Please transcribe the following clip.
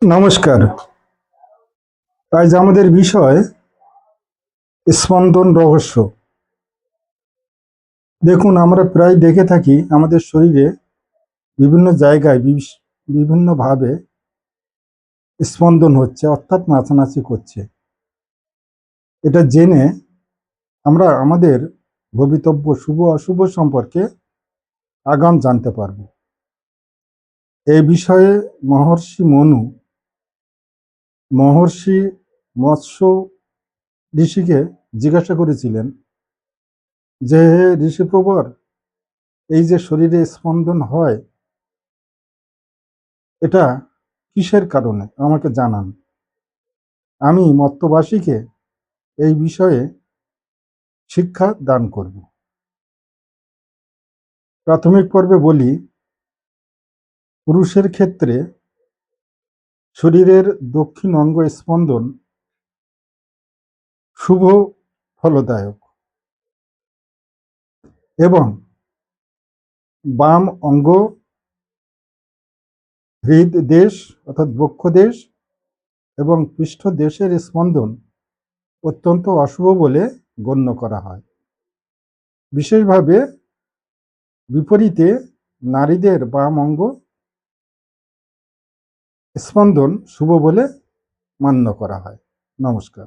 নমস্কার। আজ আমাদের বিষয় স্পন্দন রহস্য। দেখুন, আমরা প্রায় দেখে থাকি আমাদের শরীরে বিভিন্ন জায়গায় বিভিন্নভাবে স্পন্দন হচ্ছে, অর্থাৎ নাচানাচি করছে। এটা জেনে আমরা আমাদের ভবিতব্য শুভ অশুভ সম্পর্কে আগাম জানতে পারব। এই বিষয়ে মহর্ষি মৎস্য ঋষিকে জিজ্ঞাসা করেছিলেন যে, হে ঋষিপ্রবর, এই যে শরীরে স্পন্দন হয়, এটা কিসের কারণে আমাকে জানান। আমি মর্ত্যবাসীকে এই বিষয়ে শিক্ষা দান করব। প্রাথমিক পর্বে বলি, পুরুষের ক্ষেত্রে শরীরের দক্ষিণ অঙ্গ স্পন্দন শুভ ফলদায়ক এবং বাম অঙ্গ হৃদদেশ অর্থাৎ বক্ষদেশ এবং পৃষ্ঠদেশের স্পন্দন অত্যন্ত অশুভ বলে গণ্য করা হয়। বিশেষভাবে বিপরীতে নারীদের বাম অঙ্গ স্পন্দন শুভ বলে মান্য করা হয়। নমস্কার।